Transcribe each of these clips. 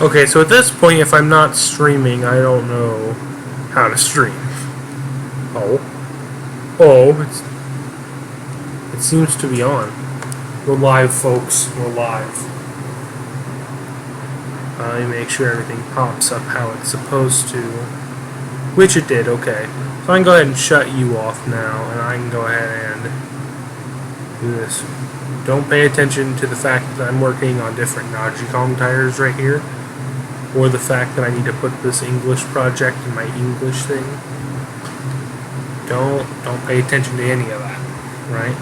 Okay, so at this point, if I'm not streaming, I don't know how to stream. It seems to be on. We're live, folks. We're live. Let me make sure everything pops up how it's supposed to. Which it did, okay. So I can go ahead and shut you off now, and I can go ahead and do this. Don't pay attention to the fact that I'm working on different Nagicom tires right here, or the fact that I need to put this English project in my English thing. Don't pay attention to any of that, right?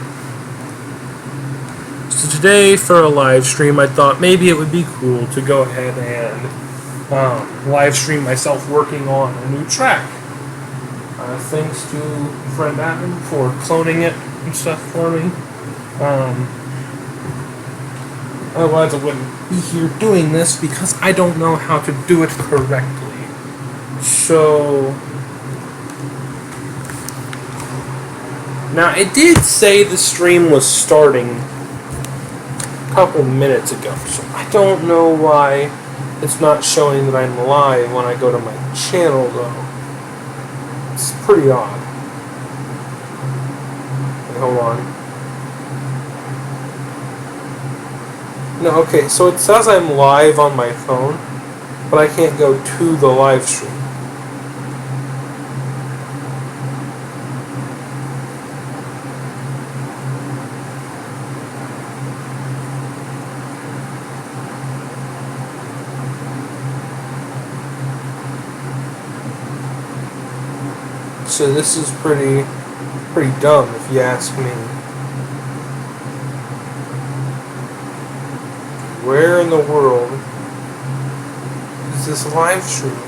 So today, for a live stream, I thought maybe it would be cool to go ahead and live stream myself working on a new track. Thanks to friend Adam for cloning it and stuff for me. Otherwise, I wouldn't be here doing this because I don't know how to do it correctly. So now it did say the stream was starting a couple minutes ago, so I don't know why it's not showing that I'm live when I go to my channel, though. It's pretty odd. Wait, hold on. No, okay, so it says I'm live on my phone, but I can't go to the live stream. So this is pretty dumb, if you ask me. Where in the world is this live stream?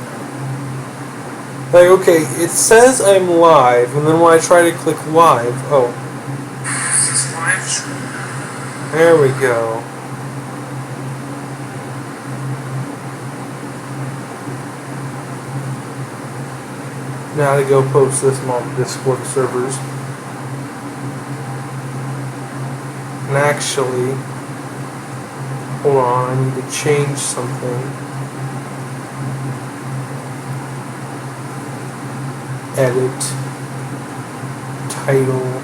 Like, okay, it says I'm live, and then when I try to click live, oh, is this live stream? There we go. Now to go post this on Discord servers. And actually, hold on, I need to change something. Edit. Title.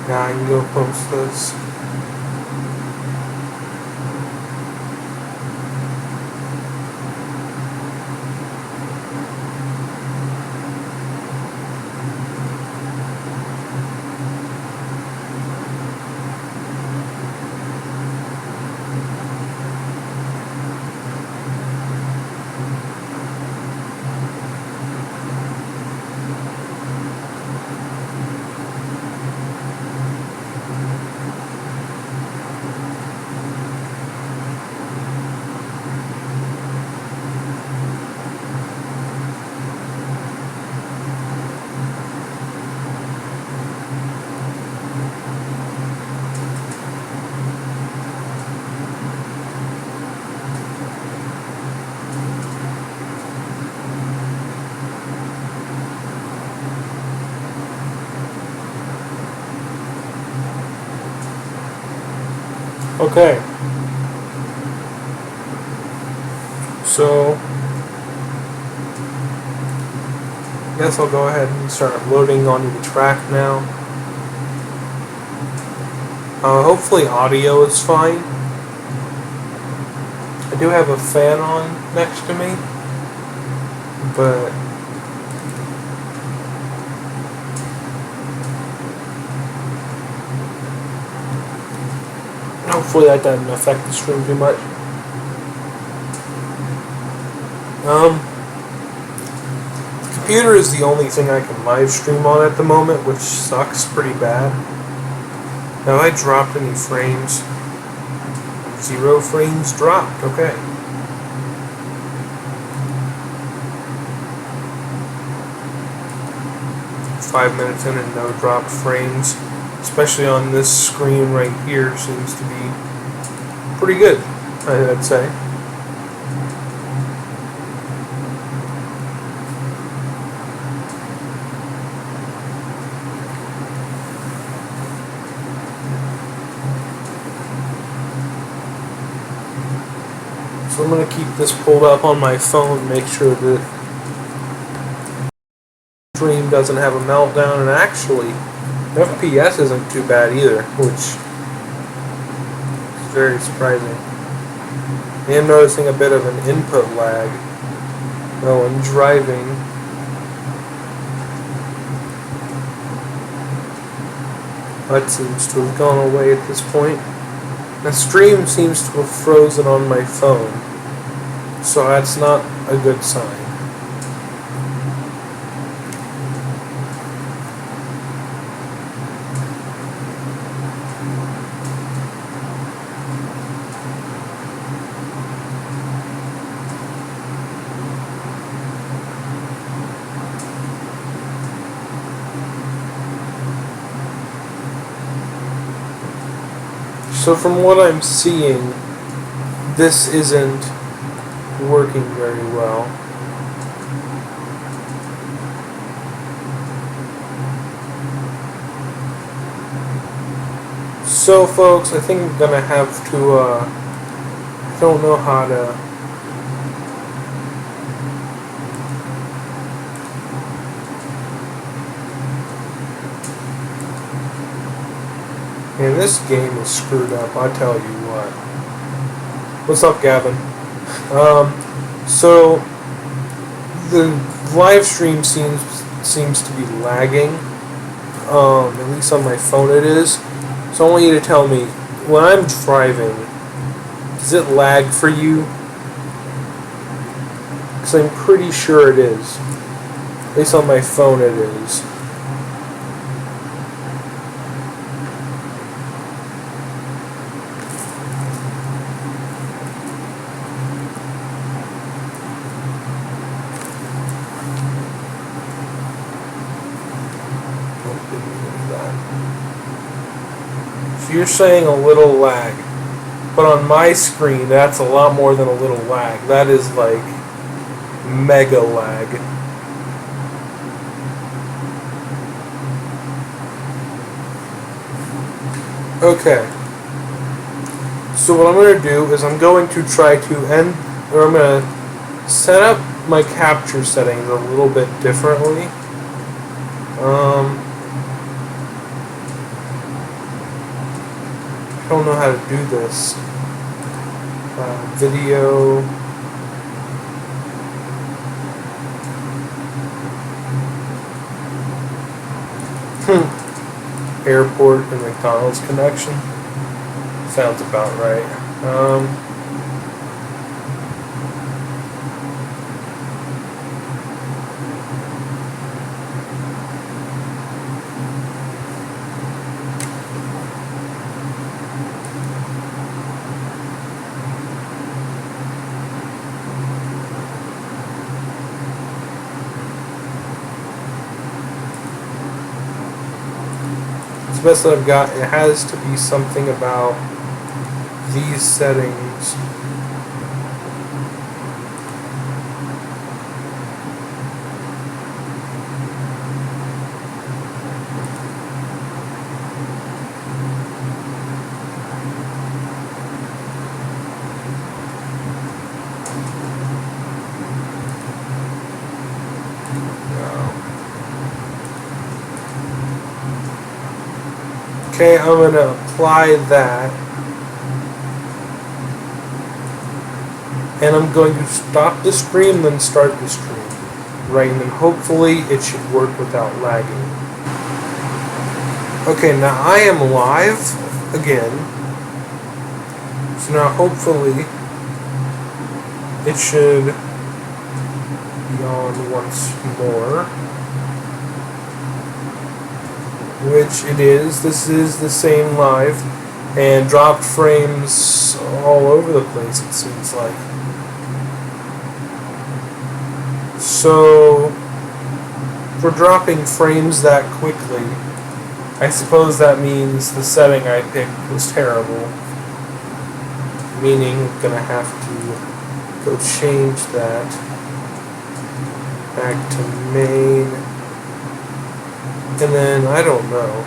Now I can go post this. Okay. So, I guess I'll go ahead and start loading onto the track now. Hopefully audio is fine. I do have a fan on next to me, but hopefully that doesn't affect the stream too much. The computer is the only thing I can live stream on at the moment, which sucks pretty bad. Have I dropped any frames? 0 frames dropped, okay. Five minutes in and no dropped frames, especially on this screen right here, seems to be pretty good, I'd say. So I'm going to keep this pulled up on my phone, make sure the stream doesn't have a meltdown, and actually FPS isn't too bad either, which is very surprising. I am noticing a bit of an input lag while I'm driving. That seems to have gone away at this point. The stream seems to have frozen on my phone, so that's not a good sign. So from what I'm seeing, this isn't working very well. So folks, I think I'm gonna have to, I don't know how to Man, this game is screwed up, I tell you what. What's up, Gavin? So the live stream seems to be lagging. At least on my phone it is. So I want you to tell me, when I'm driving, does it lag for you? Because I'm pretty sure it is. At least on my phone it is. So you're saying a little lag, but on my screen that's a lot more than a little lag. That is like mega lag. Okay. So what I'm going to do is I'm going to try to I'm going to set up my capture settings a little bit differently. I don't know how to do this. Video. Airport and McDonald's connection. Sounds about right. The best that I've got, it has to be something about these settings. Okay, I'm going to apply that, and I'm going to stop the stream, then start the stream, right, and then hopefully it should work without lagging. Okay, now I am live again, so now hopefully it should be on once more. Which it is. This is the same live. and dropped frames all over the place, it seems like. So, for dropping frames that quickly, I suppose that means the setting I picked was terrible. Meaning I'm gonna have to go change that back to main. And then, I don't know.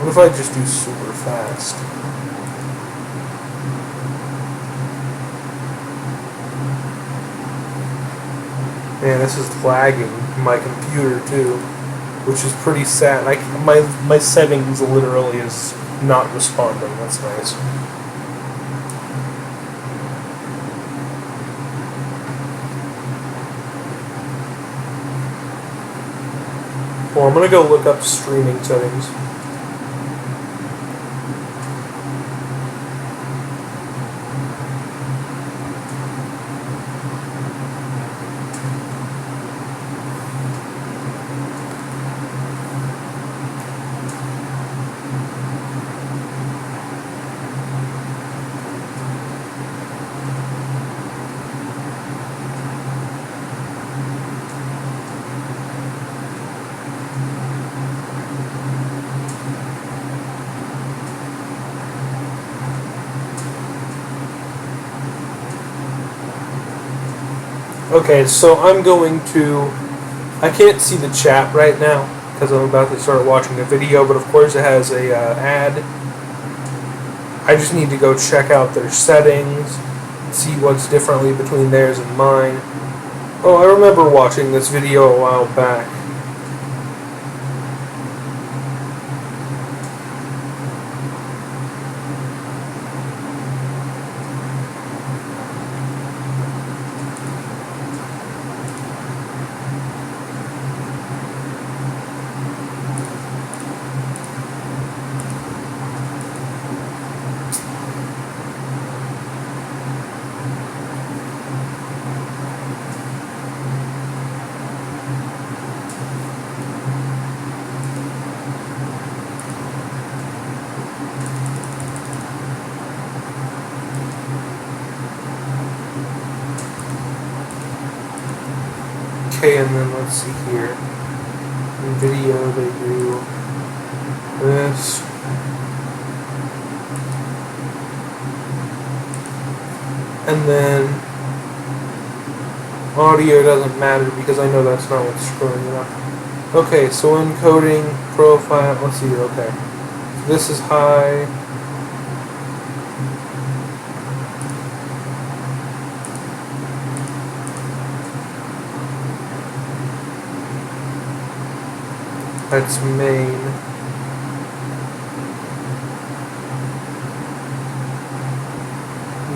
What if I just do super fast? Man, this is lagging my computer too, which is pretty sad. My settings literally is not responding. That's nice. Well, I'm gonna go look up streaming settings. Okay, so I can't see the chat right now because I'm about to start watching a video, but of course it has a ad. I just need to go check out their settings, see what's differently between theirs and mine. Oh, I remember watching this video a while back. Okay, and then let's see here. In video they do this. And then audio doesn't matter because I know that's not what's screwing it up. Okay, so encoding, profile, let's see here, okay. So this is high. That's main.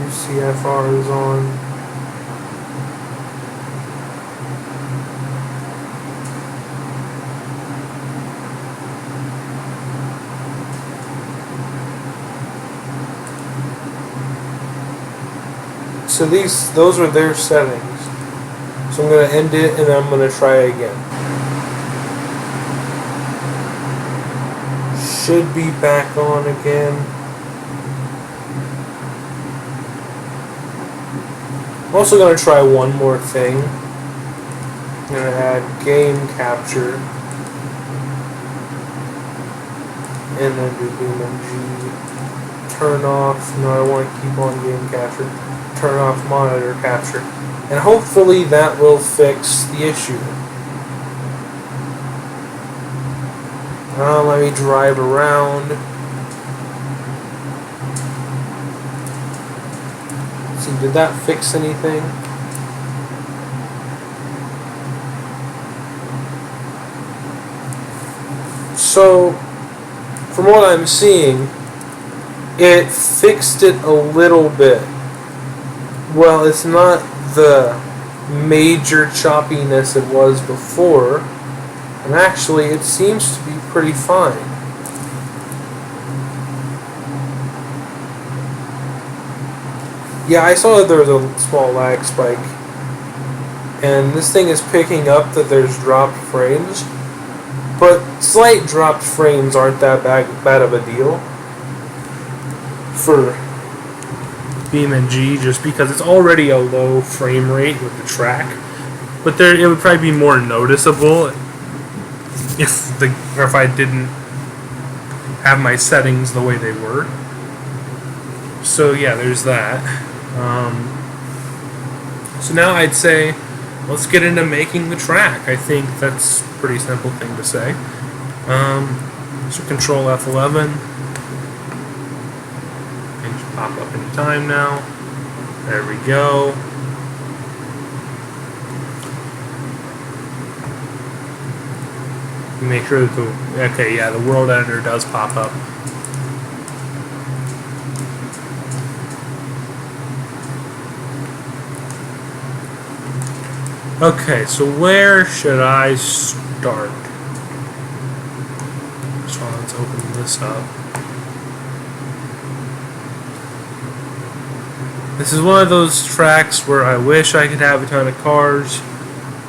UCFR is on. So those are their settings. So I'm going to end it and then I'm going to try again. Should be back on again. I'm also going to try one more thing. I'm going to add game capture. And then do beamng. Turn off. No, I want to keep on game capture. Turn off monitor capture. And hopefully that will fix the issue. Let me drive around. Let's see, did that fix anything? So, from what I'm seeing, it fixed it a little bit. Well, it's not the major choppiness it was before. And actually, it seems to be pretty fine. Yeah, I saw that there was a small lag spike, and this thing is picking up that there's dropped frames, but slight dropped frames aren't that bad of a deal for beamng, just because it's already a low frame rate with the track. But it would probably be more noticeable if I didn't have my settings the way they were. So yeah, there's that. So now I'd say let's get into making the track. I think that's a pretty simple thing to say. So Control F11. And just pop up in time now. There we go. Make sure that the world editor does pop up. Okay, so where should I start? So let's open this up. This is one of those tracks where I wish I could have a ton of cars,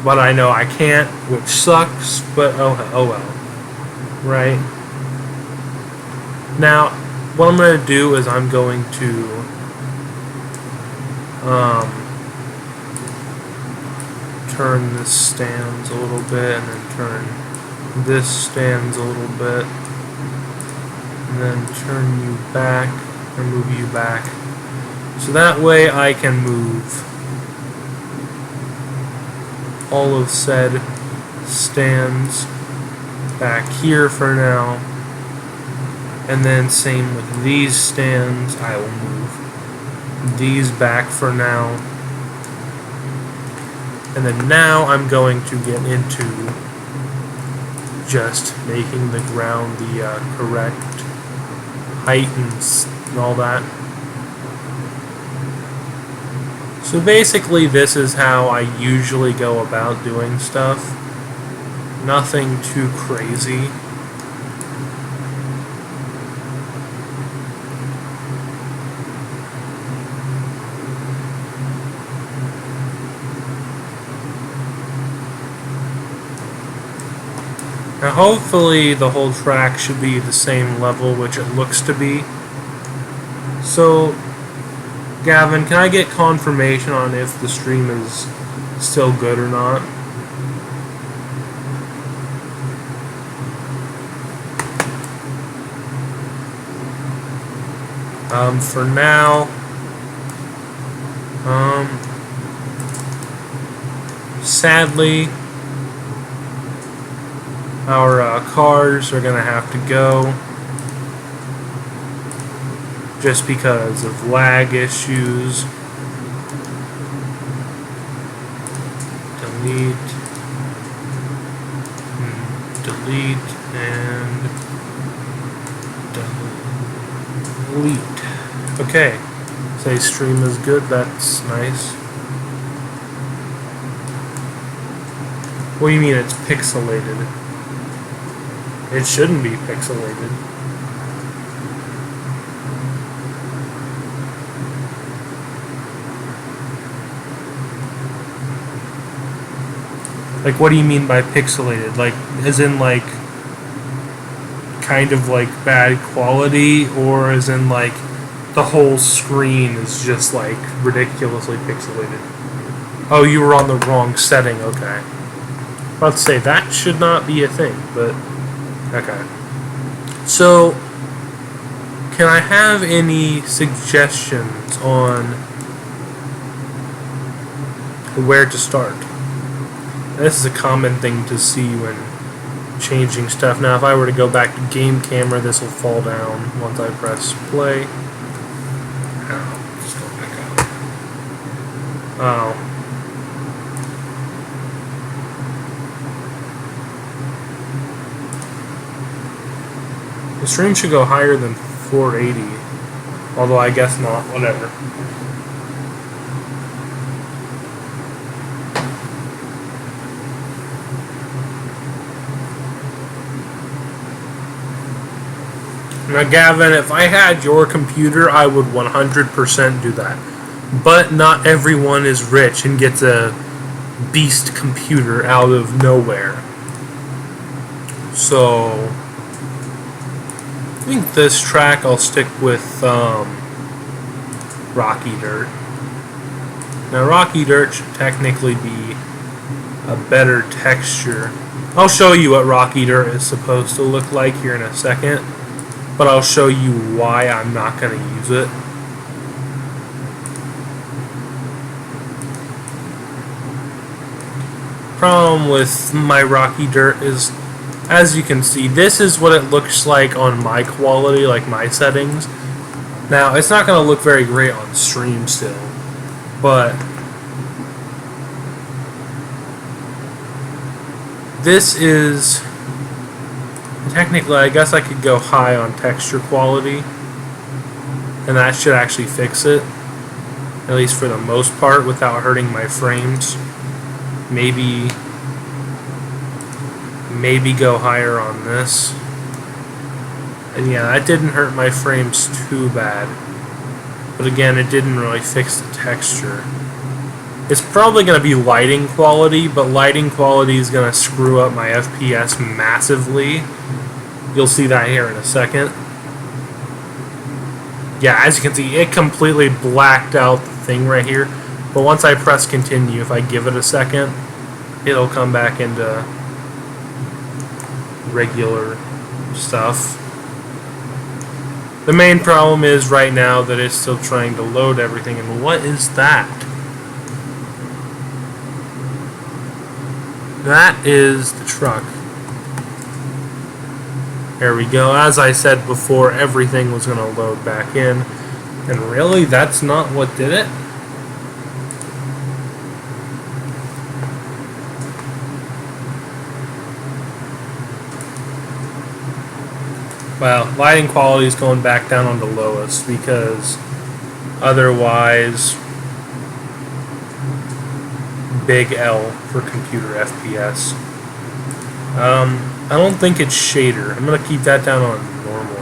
but I know I can't, which sucks, but oh well. Right? Now, what I'm going to do is I'm going to turn this stands a little bit, and then turn this stands a little bit, and then turn you back, or move you back. So that way I can move all of said stands back here for now, and then same with these stands. I will move these back for now, and then now I'm going to get into just making the ground the correct height and all that. So basically this is how I usually go about doing stuff. Nothing too crazy. Now hopefully the whole track should be the same level, which it looks to be. So Gavin, can I get confirmation on if the stream is still good or not? For now, sadly, our cars are going to have to go just because of lag issues. Delete, and delete. Okay, say stream is good, that's nice. What do you mean it's pixelated? It shouldn't be pixelated. Like, what do you mean by pixelated? Like, as in, like, kind of, like, bad quality, or as in, like, the whole screen is just, like, ridiculously pixelated? Oh, you were on the wrong setting, okay. About to say, that should not be a thing, but, okay. So, can I have any suggestions on where to start? This is a common thing to see when changing stuff. Now, if I were to go back to game camera, this will fall down once I press play. Oh, just go back out. Oh. The stream should go higher than 480, although I guess not, whatever. Now, Gavin, if I had your computer, I would 100% do that. But not everyone is rich and gets a beast computer out of nowhere. So I think this track I'll stick with Rocky Dirt. Now Rocky Dirt should technically be a better texture. I'll show you what Rocky Dirt is supposed to look like here in a second, but I'll show you why I'm not going to use it. Problem with my Rocky Dirt is, as you can see, this is what it looks like on my quality, like my settings. Now, it's not going to look very great on stream still, but this is technically, I guess I could go high on texture quality, and that should actually fix it, at least for the most part, without hurting my frames. Maybe go higher on this. And yeah, that didn't hurt my frames too bad. But again, it didn't really fix the texture. It's probably going to be lighting quality, but lighting quality is going to screw up my FPS massively. You'll see that here in a second. Yeah, as you can see, it completely blacked out the thing right here. But once I press continue, if I give it a second, it'll come back into regular stuff. The main problem is right now that it's still trying to load everything. And what is that? That is the truck. There we go. As I said before, everything was going to load back in. And really, that's not what did it? Well, lighting quality is going back down on the lowest because otherwise, big L for computer FPS. I don't think it's shader. I'm going to keep that down on normal.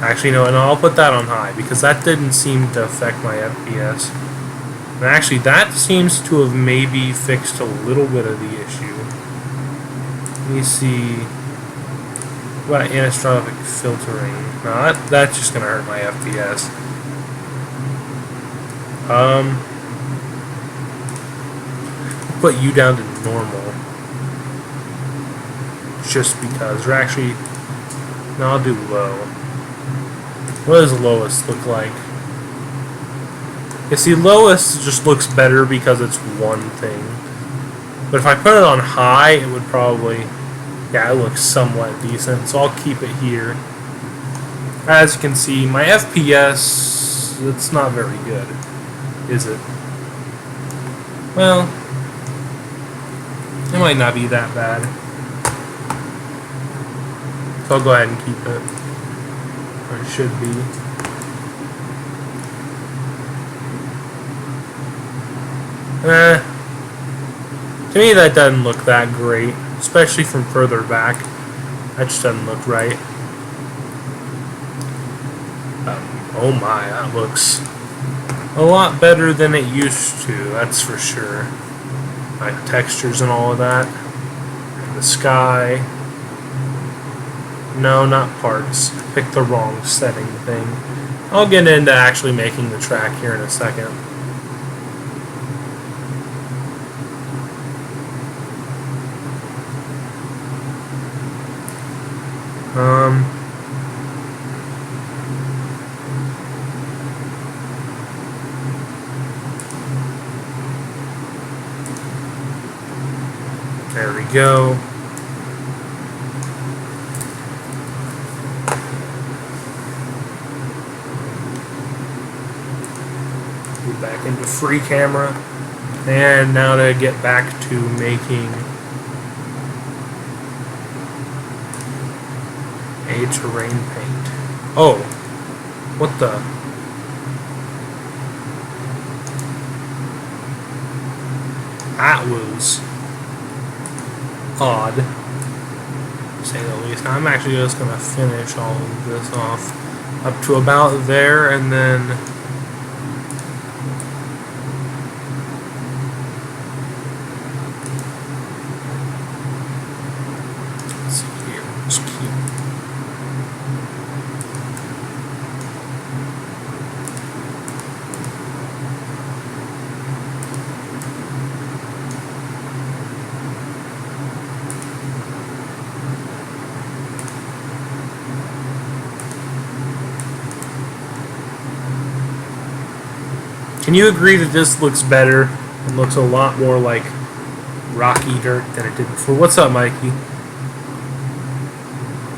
Actually, no, and I'll put that on high because that didn't seem to affect my FPS. And actually, that seems to have maybe fixed a little bit of the issue. Let me see. What about anisotropic filtering? No, that's just going to hurt my FPS. Put you down to normal. Just because. Or actually, no, I'll do low. What does lowest look like? You see, lowest just looks better because it's one thing. But if I put it on high, it would probably... Yeah, it looks somewhat decent, so I'll keep it here. As you can see, my FPS, it's not very good, is it? Well, it might not be that bad. So I'll go ahead and keep it. Or it should be. To me that doesn't look that great. Especially from further back. That just doesn't look right. Oh my, that looks a lot better than it used to, that's for sure. Like textures and all of that. And the sky. No, not parts. I picked the wrong setting thing. I'll get into actually making the track here in a second. There we go. Move back into free camera. And now to get back to making a terrain paint. Oh, what the? That was odd, to say the least. Now I'm actually just going to finish all of this off. up to about there, and then let's see here. Just keep. Can you agree that this looks better and looks a lot more like rocky dirt than it did before? What's up, Mikey?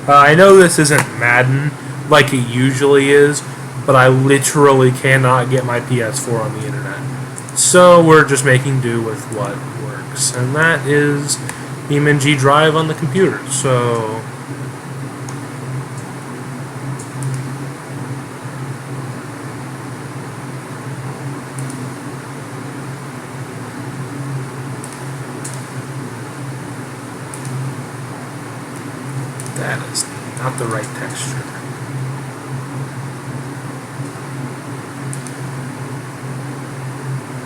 I know this isn't Madden like it usually is, but I literally cannot get my PS4 on the internet. So we're just making do with what works. And that is beamng Drive on the computer. So that is not the right texture.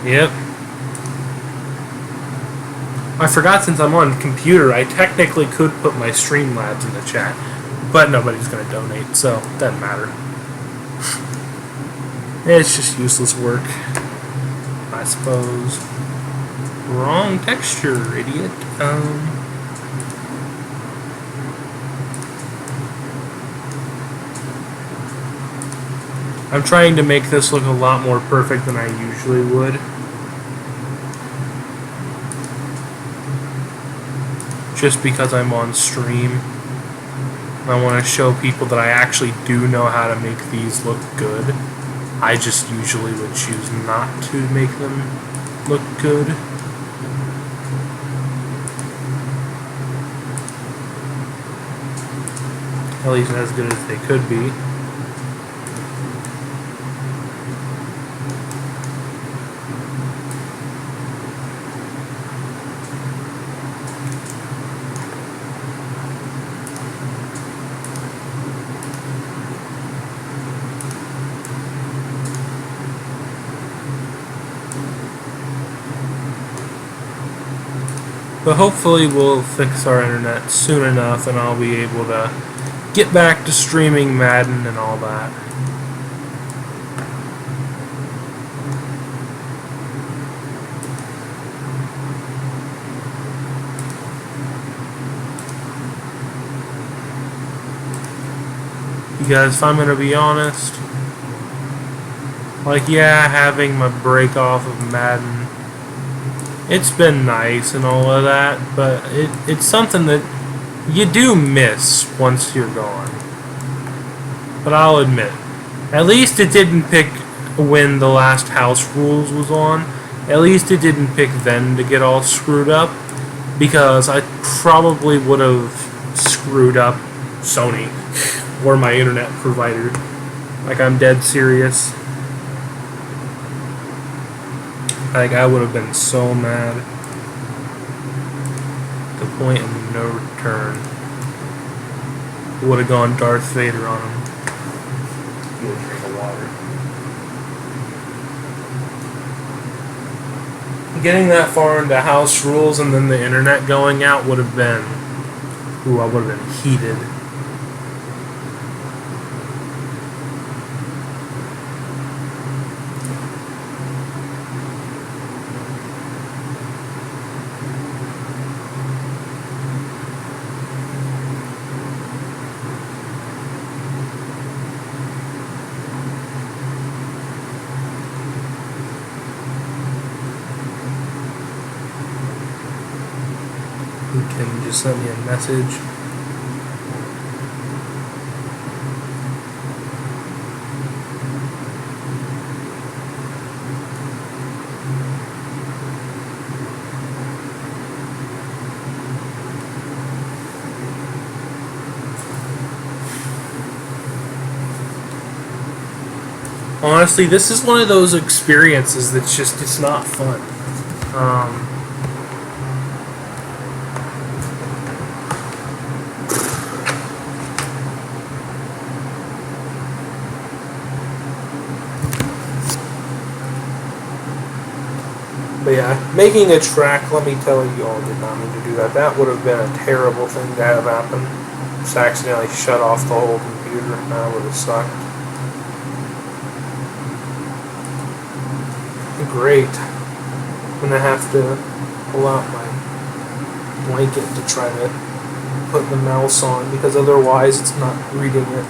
Yep. I forgot, since I'm on computer, I technically could put my Streamlabs in the chat, but nobody's going to donate, so it doesn't matter. It's just useless work, I suppose. Wrong texture, idiot. I'm trying to make this look a lot more perfect than I usually would. Just because I'm on stream. I want to show people that I actually do know how to make these look good. I just usually would choose not to make them look good. At least as good as they could be. But hopefully we'll fix our internet soon enough and I'll be able to get back to streaming Madden and all that. You guys, if I'm gonna be honest, like, yeah, having my break off of Madden, it's been nice and all of that, but it's something that you do miss once you're gone. But I'll admit, at least it didn't pick when the last House Rules was on. At least it didn't pick then to get all screwed up, because I probably would have screwed up Sony or my internet provider. Like, I'm dead serious. Like, I would have been so mad. The point of no return. Would have gone Darth Vader on him. Get a drink of water. Getting that far into House Rules and then the internet going out would have been... Ooh, I would have been heated. Can you just send me a message? Honestly, this is one of those experiences that's just, it's not fun. But yeah, making a track, let me tell you all, did not mean to do that. That would have been a terrible thing to have happen. Just accidentally shut off the whole computer. That would have sucked. Great. I'm gonna have to pull out my blanket to try to put the mouse on because otherwise it's not reading it.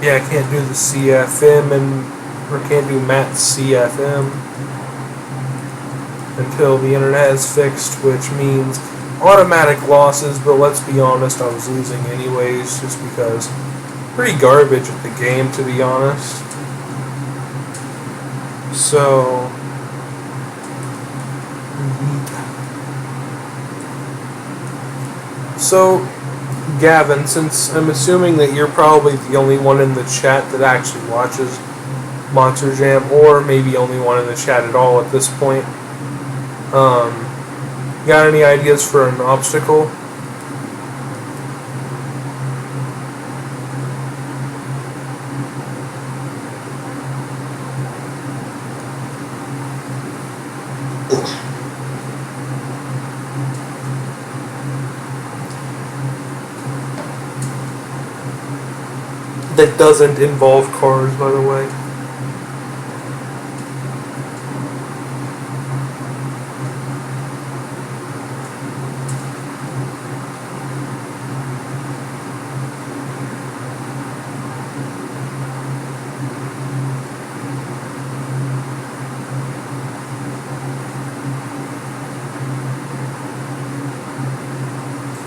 Yeah, I can't do the CFM or can't do Matt's CFM until the internet is fixed, which means automatic losses, but let's be honest, I was losing anyways, just because pretty garbage at the game, to be honest. So Gavin, since I'm assuming that you're probably the only one in the chat that actually watches Monster Jam, or maybe only one in the chat at all at this point, got any ideas for an obstacle? That doesn't involve cars, by the way.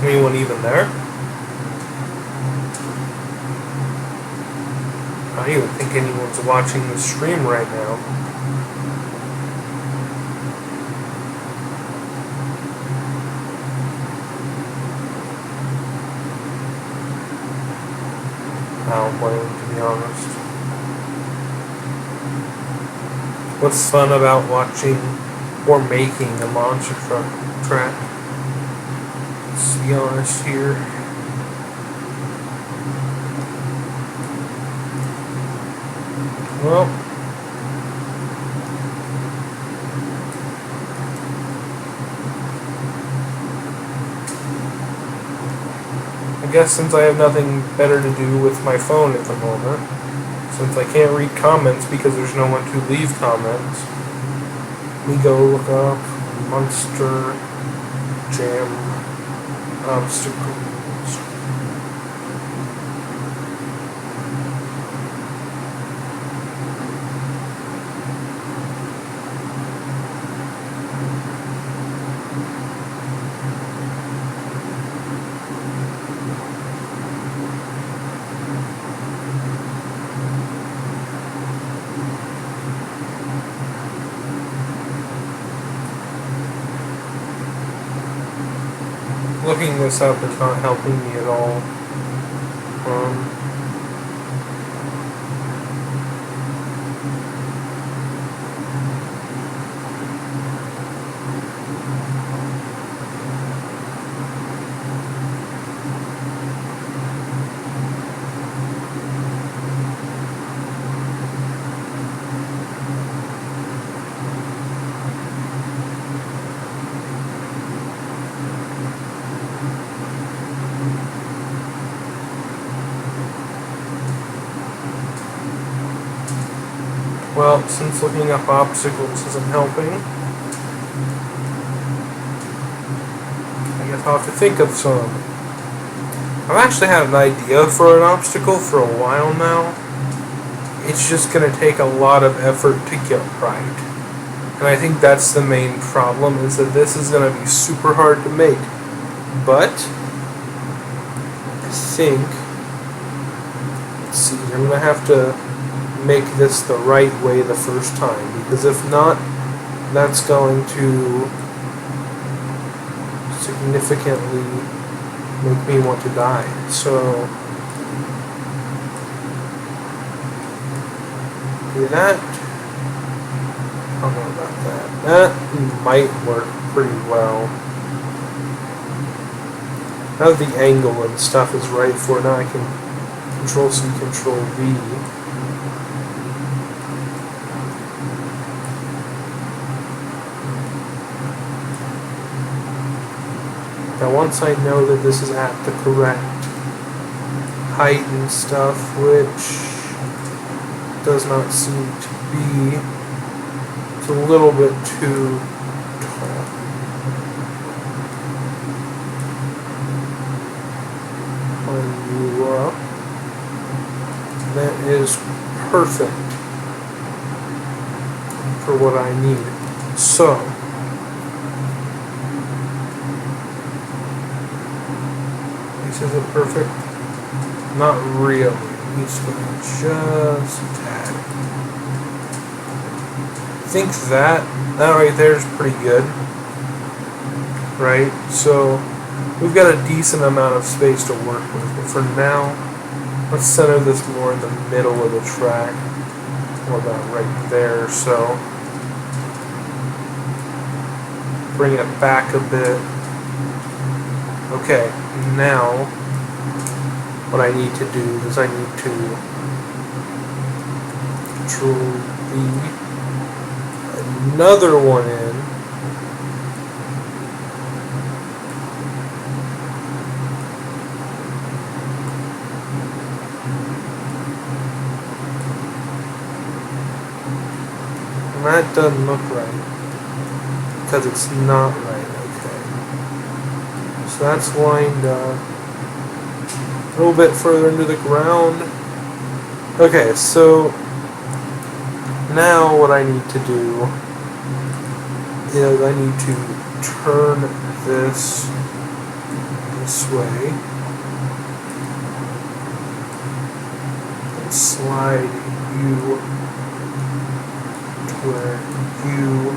Anyone even there? I don't even think anyone's watching the stream right now. I don't blame them, to be honest. What's fun about watching or making a monster truck track? Let's be honest here. Well, I guess since I have nothing better to do with my phone at the moment, since I can't read comments because there's no one to leave comments, we go look up Monster Jam obstacles. Looking this up is not helping me at all. Well, since looking up obstacles isn't helping, I guess I'll have to think of some. I've actually had an idea for an obstacle for a while now. It's just going to take a lot of effort to get right. And I think that's the main problem, is that this is going to be super hard to make. But I think, let's see, I'm going to have to make this the right way the first time, because if not, that's going to significantly make me want to die. So that, I don't know about that. That might work pretty well. Now that the angle and stuff is right for it, now I can Control C, Control V. Now once I know that this is at the correct height and stuff, which does not seem to be, it's a little bit too tall. Line you up. That is perfect for what I need. So, this isn't perfect. Not really. Needs to be just a tad. I think that right there is pretty good. Right? So we've got a decent amount of space to work with. But for now, let's center this more in the middle of the track. Or about right there. So bring it back a bit. Okay, now what I need to do is I need to Control V, another one in, and that doesn't look right because it's not right. Okay, so that's lined up a little bit further into the ground. Okay, so now what I need to do is I need to turn this way and slide you to where you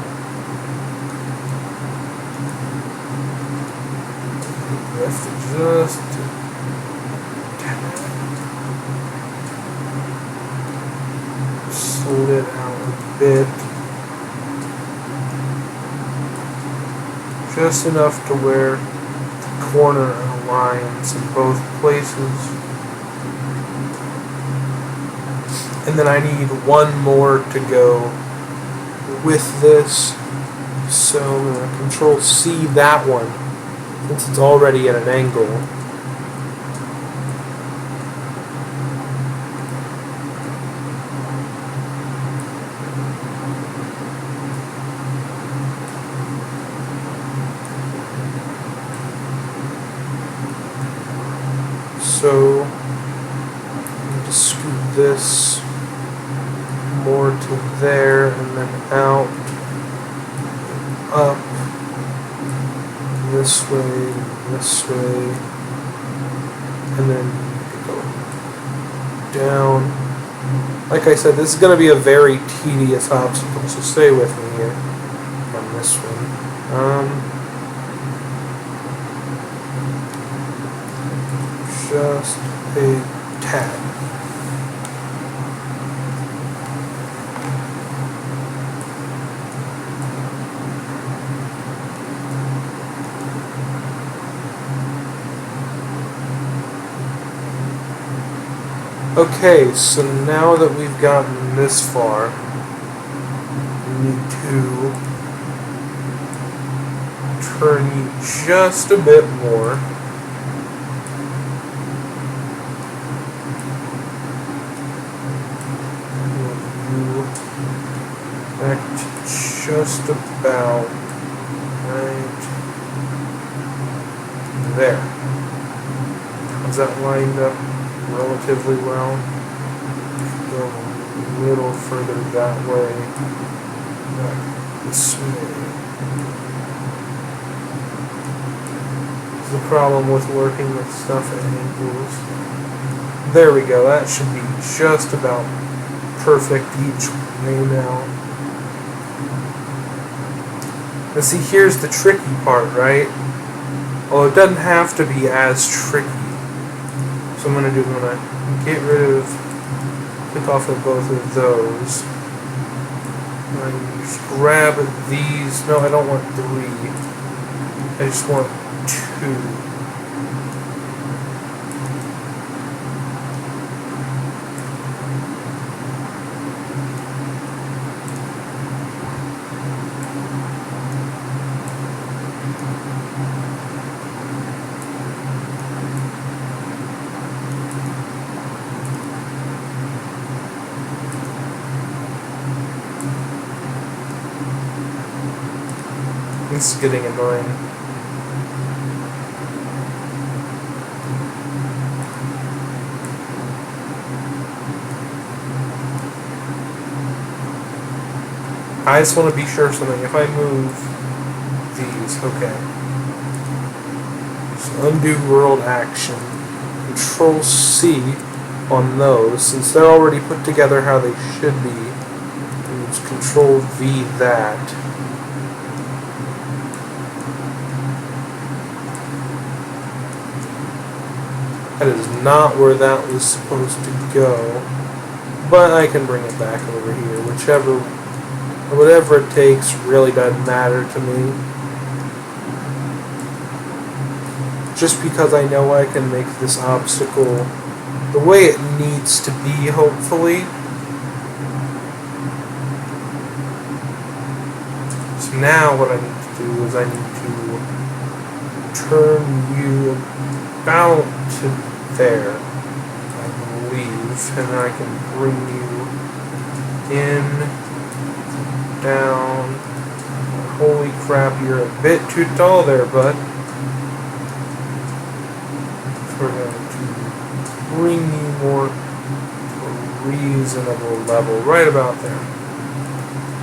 lift just it out a bit, just enough to where the corner aligns in both places, and then I need one more to go with this, so I'm going to Control C that one since it's already at an angle. So I'm going to scoot this more to there and then out, up, this way, and then go down. Like I said, this is going to be a very tedious obstacle, so stay with me here on this one. Just a tad. Okay, so now that we've gotten this far, we need to turn you just a bit more. Just about right there. Is that lined up relatively well? Go a little further that way, back this way. This is the problem with working with stuff at angles. There we go, that should be just about perfect each way now. Now see, here's the tricky part, right? Well, it doesn't have to be as tricky. So I'm going to get rid of Click off of both of those. And just grab these. No, I don't want 3. I just want 2. This is getting annoying. I just want to be sure of something. If I move these, okay. So undo world action. Control C on those, since they're already put together how they should be. And just Control V that. That is not where that was supposed to go, but I can bring it back over here. Whatever it takes really doesn't matter to me. Just because I know I can make this obstacle the way it needs to be, hopefully. So now what I need to do is I need to turn you about to there, I believe, and then I can bring you in, down. Holy crap, you're a bit too tall there, bud. We're going to bring you more to a reasonable level, right about there.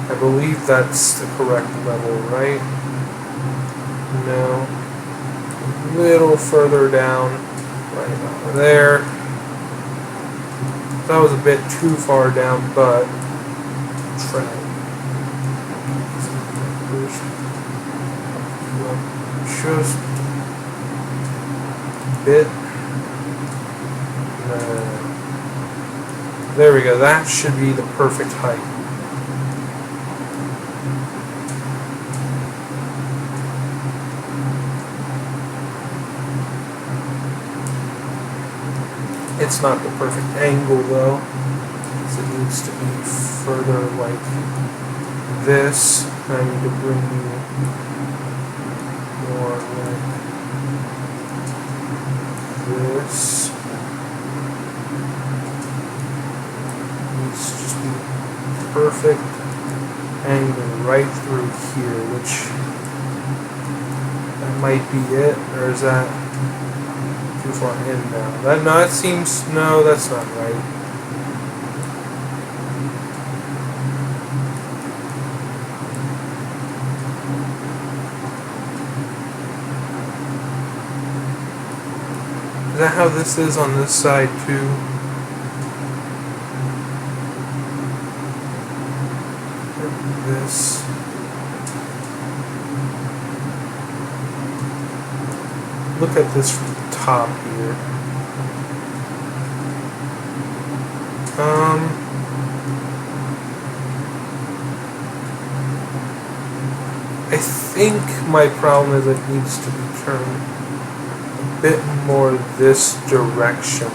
I believe that's the correct level, right? No. A little further down. Right about there. That was a bit too far down, but try. Just a bit. There we go. That should be the perfect height. It's not the perfect angle though, so it needs to be further like this. I need to bring you more like this. It needs to just be perfect angle right through here, which that might be it, or is that too far in now? That seems, no, that's not right. Is that how this is on this side too? This. Look at this from the top here. I think my problem is it needs to be turned a bit more this direction.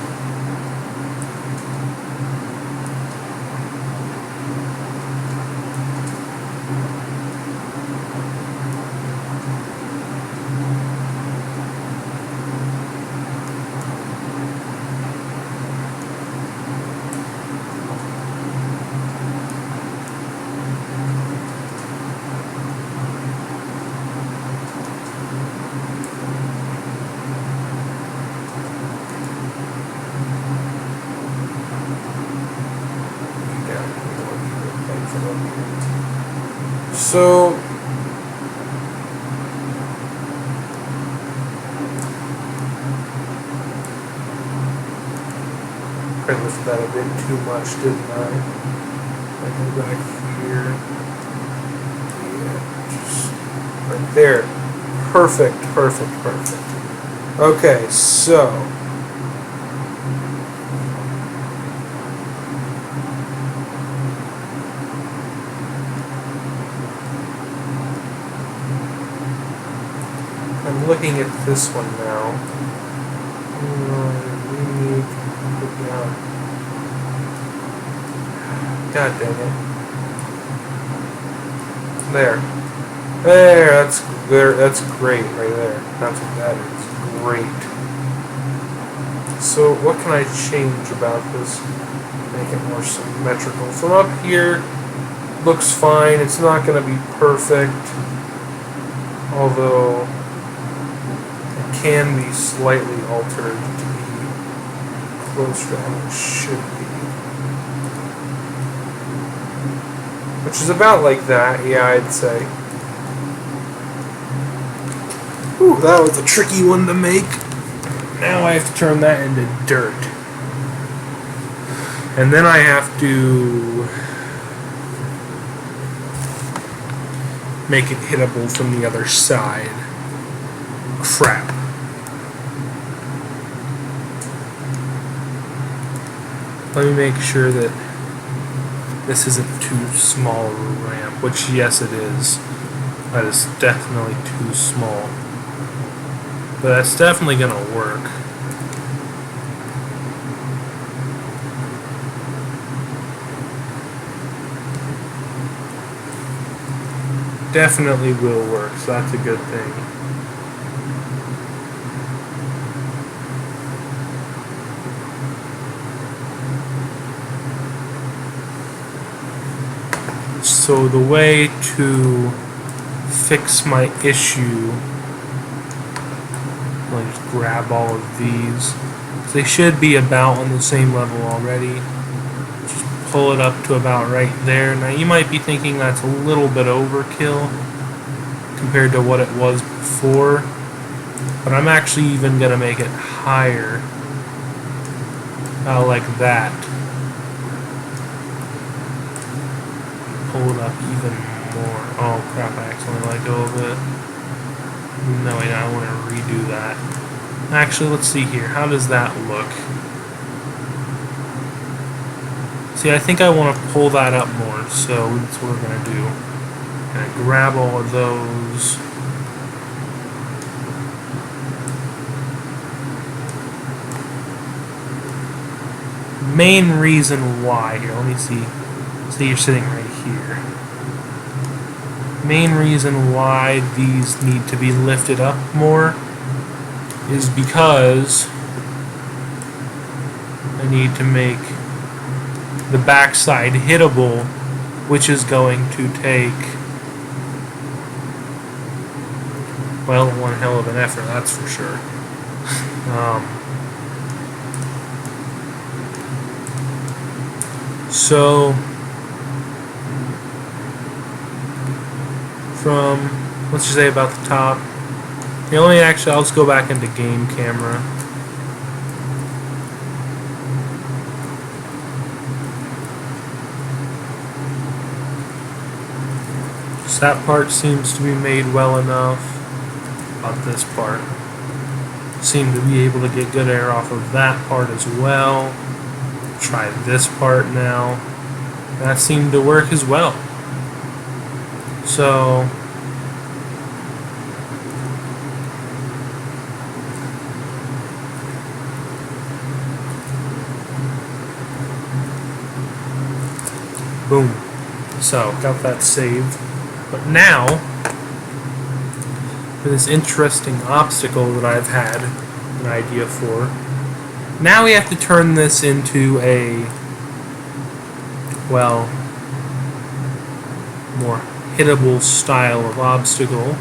So I lifted that a bit too much, didn't I? I go back here. Yeah, just right there. Perfect, perfect, perfect. Okay, so I'm looking at this one now. We need to put down. God dang it. That's great right there. That's what that is. Great. So what can I change about this? Make it more symmetrical. From up here, looks fine. It's not going to be perfect, although it can be slightly altered to be closer to how it should be. Which is about like that, yeah, I'd say. Ooh, that was a tricky one to make. Now I have to turn that into dirt. And then I have to make it hittable from the other side. Crap. Let me make sure that this isn't too small of a ramp, which yes it is. That is definitely too small. But that's definitely gonna work. Definitely will work, so that's a good thing. So the way to fix my issue, I'll just grab all of these. They should be about on the same level already. Just pull it up to about right there. Now you might be thinking that's a little bit overkill compared to what it was before, but I'm actually even going to make it higher. Like that. Pull it up even more. Oh crap, I accidentally let go of it. No, wait, I want to redo that. Actually, let's see here. How does that look? See, I think I want to pull that up more, so that's what we're going to do. I'm going to grab all of those. Main reason why, here, let me see. See, you're sitting right here. Main reason why these need to be lifted up more is because I need to make the backside hittable, which is going to take, well, one hell of an effort, that's for sure. So from, let's just say about the top. The only actually, I'll just go back into game camera. So that part seems to be made well enough. About this part. Seem to be able to get good air off of that part as well. Try this part now. That seemed to work as well. So boom. So got that saved. But now for this interesting obstacle that I've had an idea for. Now we have to turn this into a, well, more hittable style of obstacle,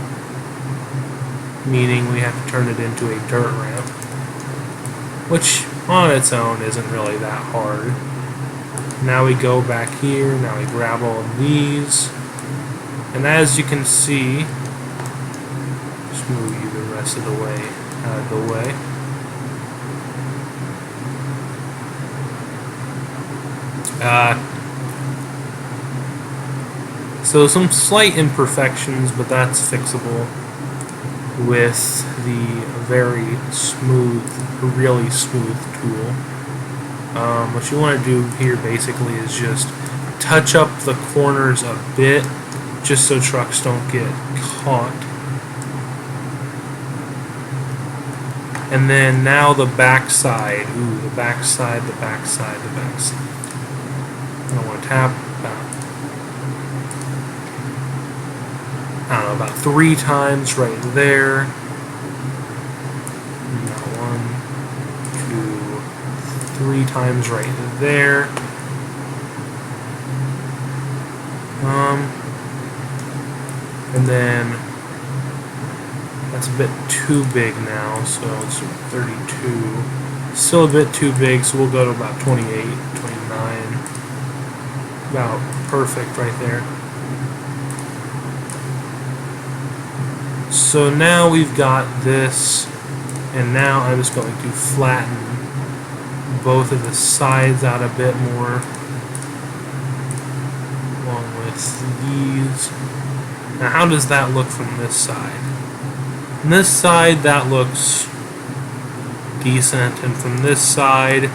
meaning we have to turn it into a dirt ramp, which on its own isn't really that hard. Now we go back here, now we grab all of these, and as you can see, just move you the rest of the way out of the way. So some slight imperfections, but that's fixable with the very smooth, really smooth tool. What you want to do here basically is just touch up the corners a bit, just so trucks don't get caught. And then now the backside. Ooh, the backside, the backside, the backside. I don't want to tap I don't know, about 3 times right there. Now 1, 2, 3 times right there. And then that's a bit too big now, so it's 32. Still a bit too big, so we'll go to about 28, 29. About perfect right there. So now we've got this, and now I'm just going to flatten both of the sides out a bit more, along with these. Now how does that look from this side? From this side that looks decent, and from this side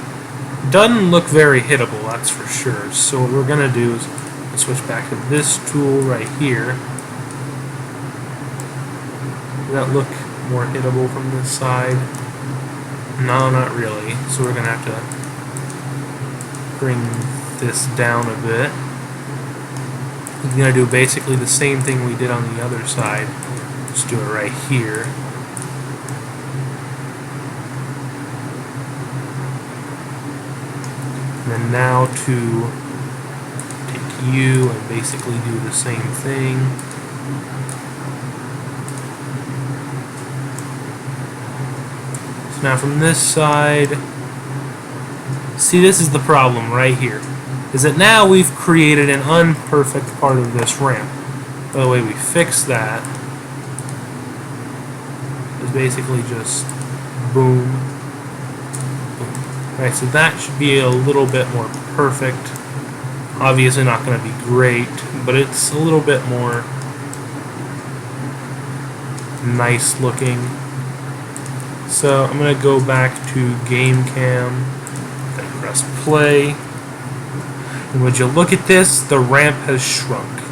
doesn't look very hittable, that's for sure. So what we're going to do is switch back to this tool right here. Does that look more hittable from this side? No, not really. So we're going to have to bring this down a bit. We're going to do basically the same thing we did on the other side. Just do it right here. And then now to take you and basically do the same thing. So now from this side, see, this is the problem right here, is that now we've created an unperfect part of this ramp. By the way, we fix that. It's basically just boom, boom. Right, so that should be a little bit more perfect. Obviously not going to be great, but it's a little bit more nice looking. So I'm going to go back to Game Cam and press play. And would you look at this? The ramp has shrunk,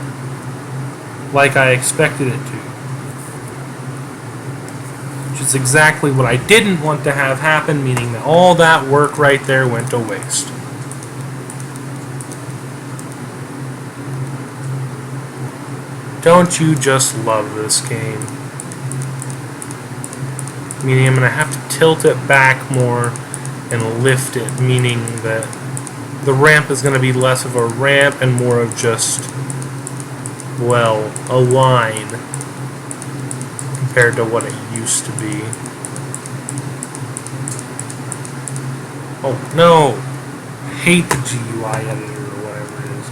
like I expected it to. Which is exactly what I didn't want to have happen, meaning that all that work right there went to waste. Don't you just love this game? Meaning I'm going to have to tilt it back more and lift it, meaning that the ramp is going to be less of a ramp and more of just, well, a line compared to what it used to be. Oh no! I hate the GUI editor or whatever it is.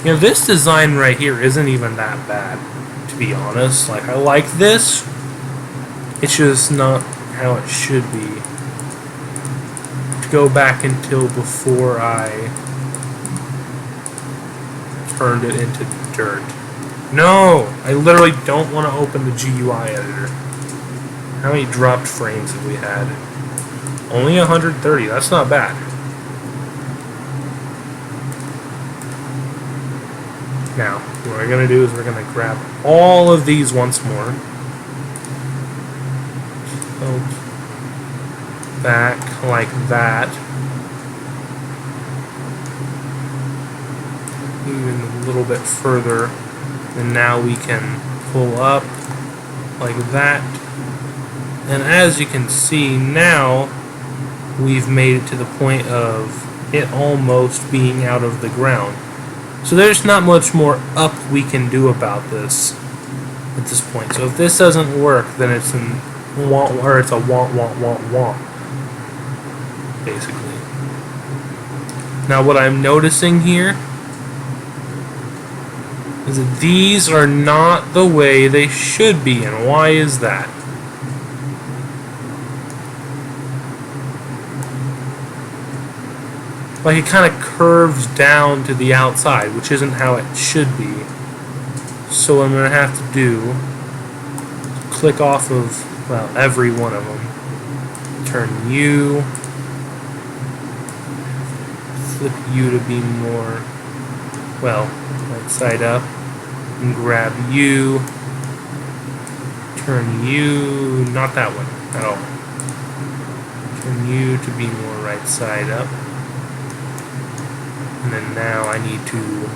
You know, this design right here isn't even that bad, to be honest. Like, I like this. It's just not how it should be. To go back until before I turned it into dirt. No! I literally don't want to open the GUI editor. How many dropped frames have we had? Only 130. That's not bad. Now, what we're going to do is we're going to grab all of these once more. Tilt back like that. Even a little bit further. And now we can pull up like that. And as you can see now, we've made it to the point of it almost being out of the ground. So there's not much more up we can do about this at this point. So if this doesn't work, then it's a want, basically. Now what I'm noticing here is that these are not the way they should be, and why is that? Like, it kind of curves down to the outside, which isn't how it should be. So what I'm going to have to do is click off of, well, every one of them. Turn you, flip you to be more, well, right side up, and grab you, turn you, not that one at all, turn you to be more right side up, and then now I need to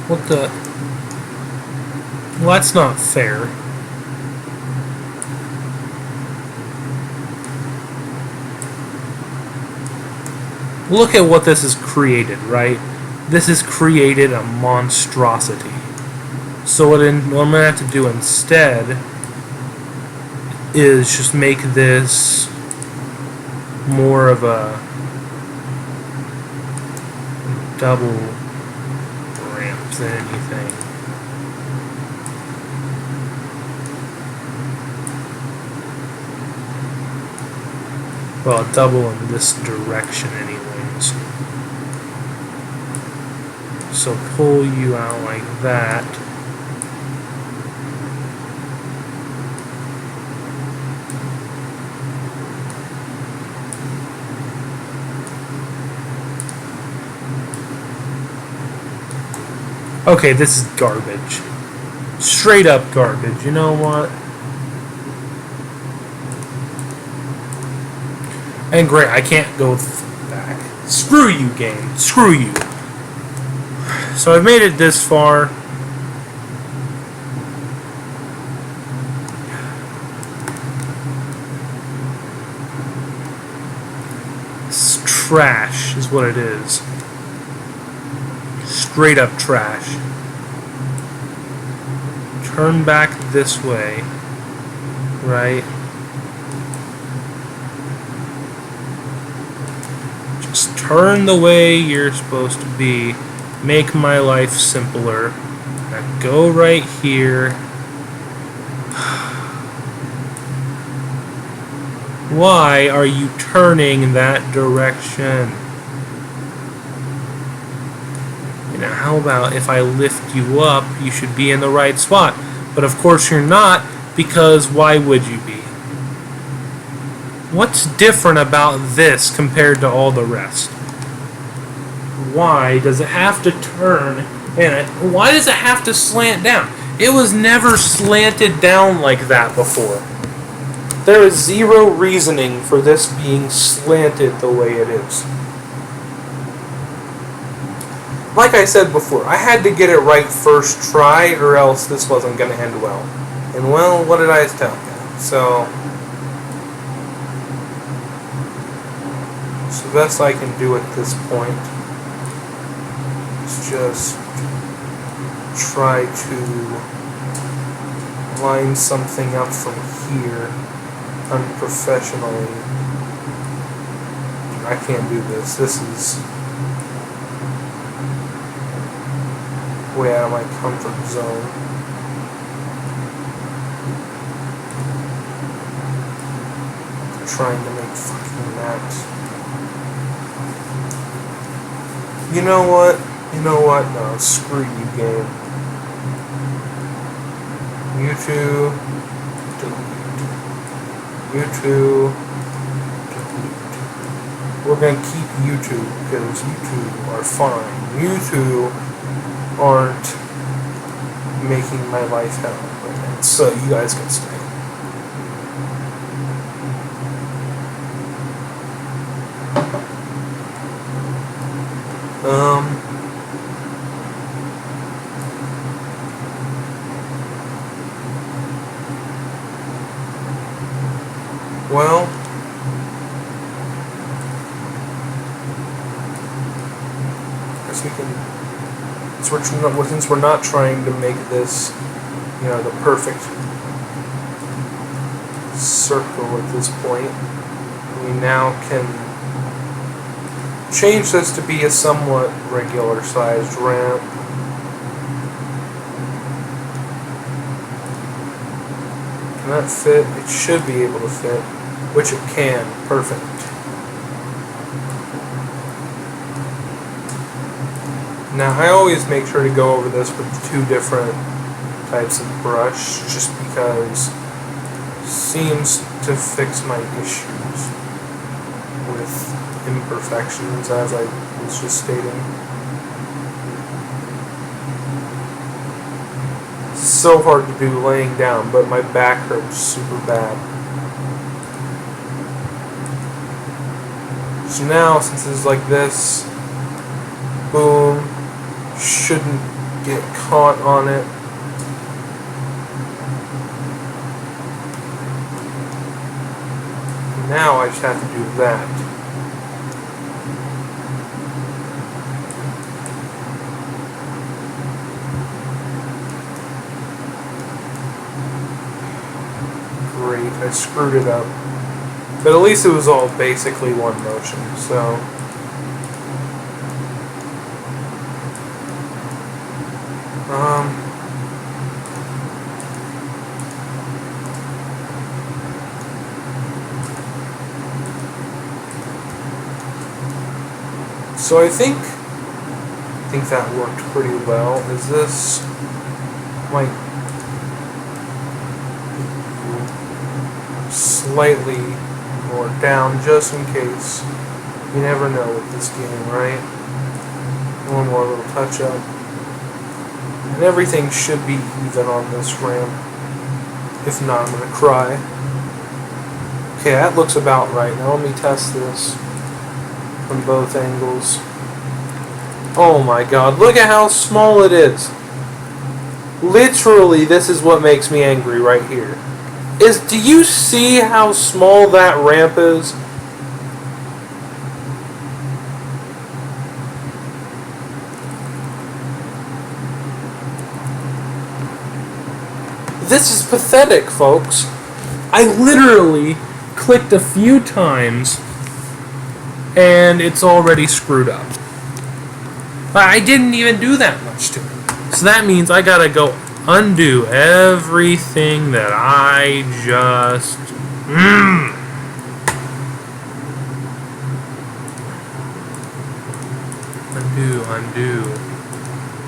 what the? Well, that's not fair. Look at what this has created, right? This has created a monstrosity. So what I'm going to have to do instead is just make this more of a double ramp than anything. Well, double in this direction anyways. So pull you out like that. Okay, this is garbage. Straight up garbage. You know what? And great, I can't go back. Screw you, game. Screw you. So I've made it this far. It's trash is what it is. Straight up trash. Turn back this way. Right? Just turn the way you're supposed to be. Make my life simpler. Now go right here. Why are you turning that direction? Now how about if I lift you up, you should be in the right spot. But of course you're not, because why would you be? What's different about this compared to all the rest? Why does it have to turn, and why does it have to slant down? It was never slanted down like that before. There is zero reasoning for this being slanted the way it is. Like I said before, I had to get it right first try, or else this wasn't going to end well. And well, what did I tell you? So the best I can do at this point is just try to line something up from here unprofessionally. I can't do this. This is way out of my comfort zone. Trying to make fucking maps. You know what? You know what? No, screw you, game. You two, delete. You two, delete. We're gonna keep you two because you two are fine. You two aren't making my life hell right now, so you guys can stay. Well, guess we can. Since we're not trying to make this, you know, the perfect circle at this point, we now can change this to be a somewhat regular sized ramp. Can that fit? It should be able to fit, which it can. Perfect. Now I always make sure to go over this with 2 different types of brush, just because it seems to fix my issues with imperfections, as I was just stating. It's so hard to do laying down, but my back hurts super bad. So now, since it's like this, boom, shouldn't get caught on it. Now I just have to do that. Great, I screwed it up. But at least it was all basically one motion, so... So I think that worked pretty well. Is this like slightly more down just in case? You never know with this game, right? One more little touch up. And everything should be even on this ramp. If not, I'm gonna cry. Okay, that looks about right. Now let me test this from both angles. Oh my god, look at how small it is. Literally, this is what makes me angry right here. Do you see how small that ramp is? This is pathetic, folks. I literally clicked a few times and it's already screwed up. But I didn't even do that much to it. So that means I gotta go undo everything that I just... Undo, undo,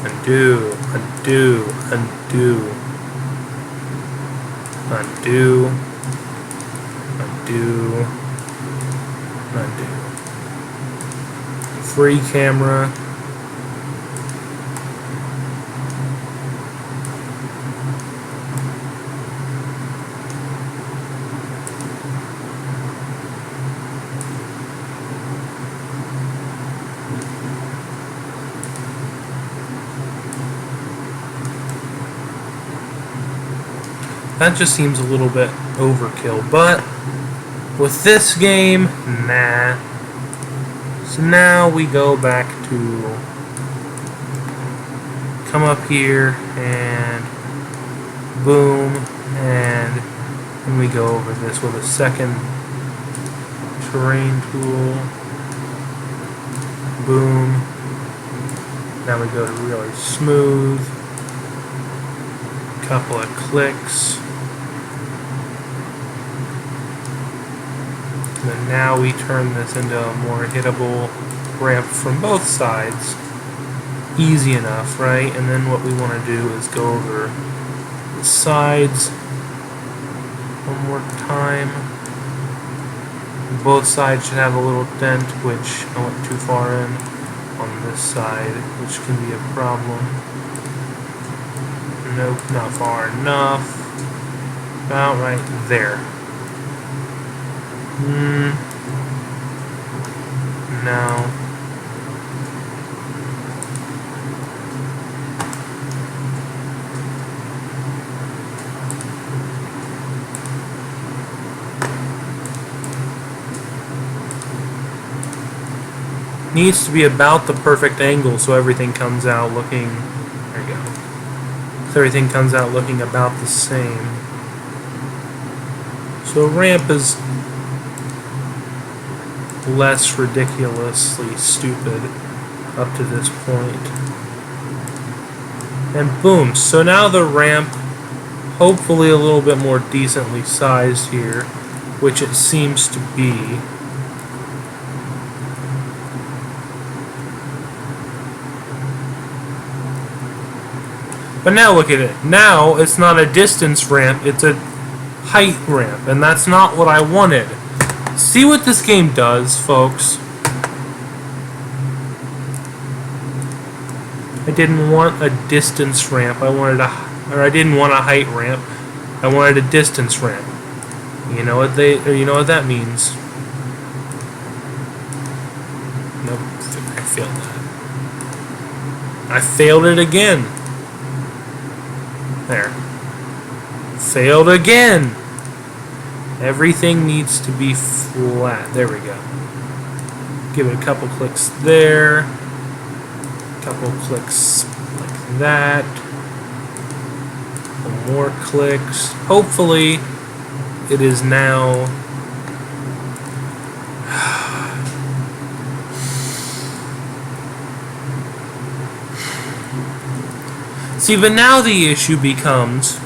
undo, undo, undo, undo, undo, undo. Free camera. That just seems a little bit overkill, but with this game, nah. So now we go back to come up here and boom, and then we go over this with a second terrain tool. Boom. Now we go to really smooth. Couple of clicks. And then now we turn this into a more hittable ramp from both sides. Easy enough, right? And then what we want to do is go over the sides one more time. Both sides should have a little dent, which I went too far in on this side, which can be a problem. Nope, not far enough. About right there. No. Needs to be about the perfect angle so everything comes out looking... There you go. So everything comes out looking about the same. So ramp is less ridiculously stupid up to this point. And boom, so now the ramp hopefully a little bit more decently sized here, which it seems to be. But now look at it. Now it's not a distance ramp, it's a height ramp, and that's not what I wanted. See what this game does, folks. I didn't want a distance ramp. I didn't want a height ramp. I wanted a distance ramp. You know what that means. Nope, I failed that. I failed it again. There. Failed again. Everything needs to be flat. There we go. Give it a couple clicks there. A couple clicks like that. Some more clicks. Hopefully, it is now. See, but now the issue becomes,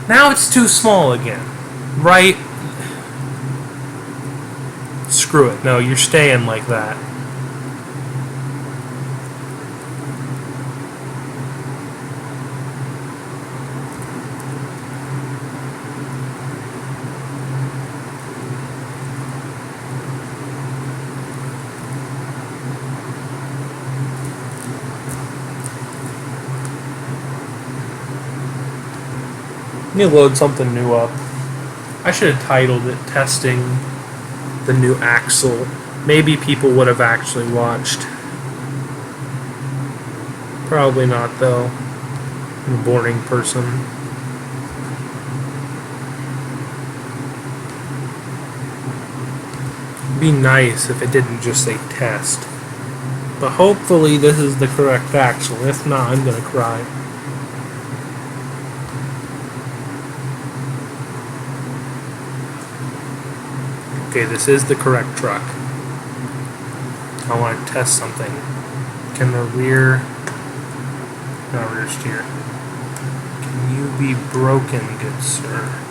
now it's too small again, right? Screw it. No, you're staying like that. Let me load something new up. I should have titled it Testing the New Axle. Maybe people would have actually watched. Probably not, though. I'm a boring person. It'd be nice if it didn't just say test. But hopefully this is the correct axle. If not, I'm gonna cry. Okay, this is the correct truck. I want to test something. Can the rear steer. Can you be broken, good sir?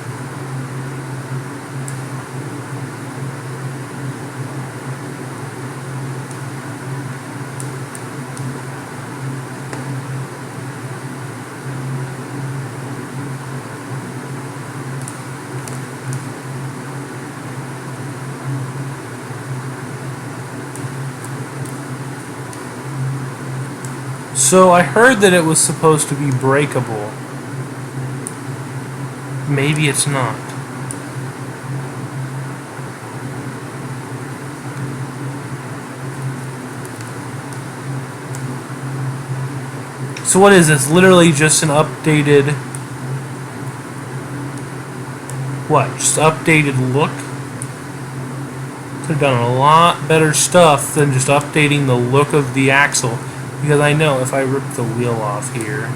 So I heard that it was supposed to be breakable. Maybe it's not. So what is this? Literally just an updated... What? Just updated look? Could have done a lot better stuff than just updating the look of the axle. Because I know if I rip the wheel off here...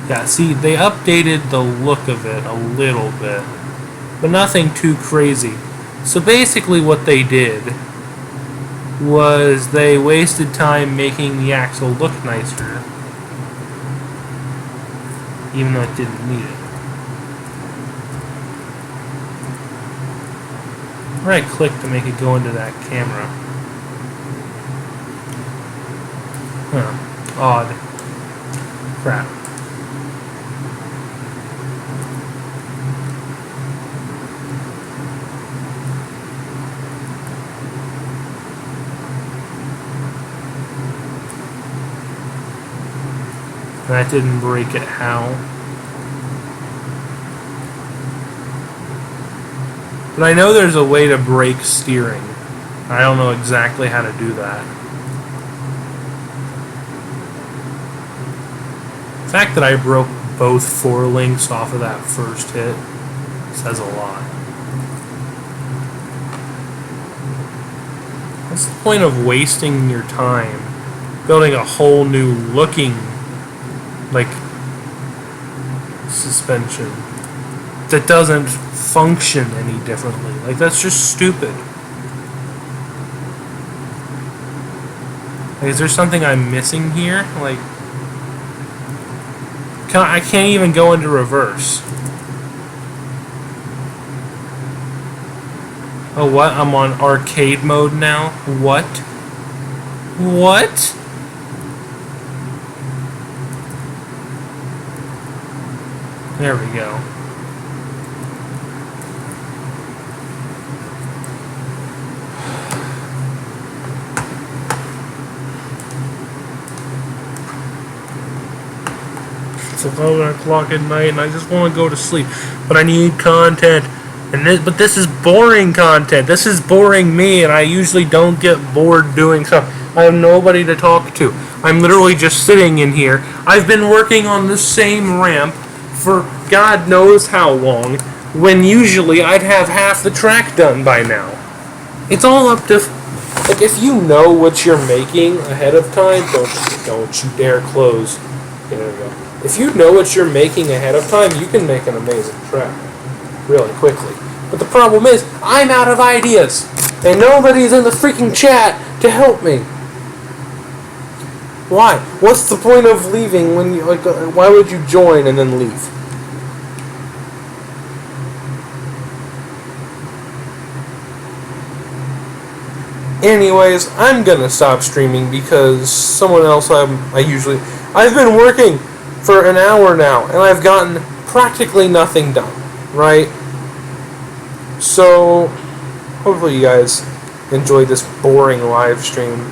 Yeah, see, they updated the look of it a little bit. But nothing too crazy. So basically what they did was they wasted time making the axle look nicer. Even though it didn't need it. Right click to make it go into that camera. Huh. Odd. Crap. That didn't break it. How? But I know there's a way to break steering. I don't know exactly how to do that. The fact that I broke both forelinks off of that first hit says a lot. What's the point of wasting your time building a whole new looking, like, suspension that doesn't function any differently? Like, that's just stupid. Like, is there something I'm missing here? Like, I can't even go into reverse. Oh, what? I'm on arcade mode now? What? What? There we go. It's 11 o'clock at night and I just want to go to sleep. But I need content. But this is boring content. This is boring me, and I usually don't get bored doing stuff. I have nobody to talk to. I'm literally just sitting in here. I've been working on the same ramp for God knows how long, when usually I'd have half the track done by now. It's all up to... Like, if you know what you're making ahead of time, don't you dare close. Okay, there we go. If you know what you're making ahead of time, you can make an amazing track really quickly. But the problem is, I'm out of ideas, and nobody's in the freaking chat to help me. Why? What's the point of leaving when you, like, why would you join and then leave? Anyways, I'm gonna stop streaming because someone else I've been working for an hour now, and I've gotten practically nothing done, right? So, hopefully you guys enjoyed this boring live stream.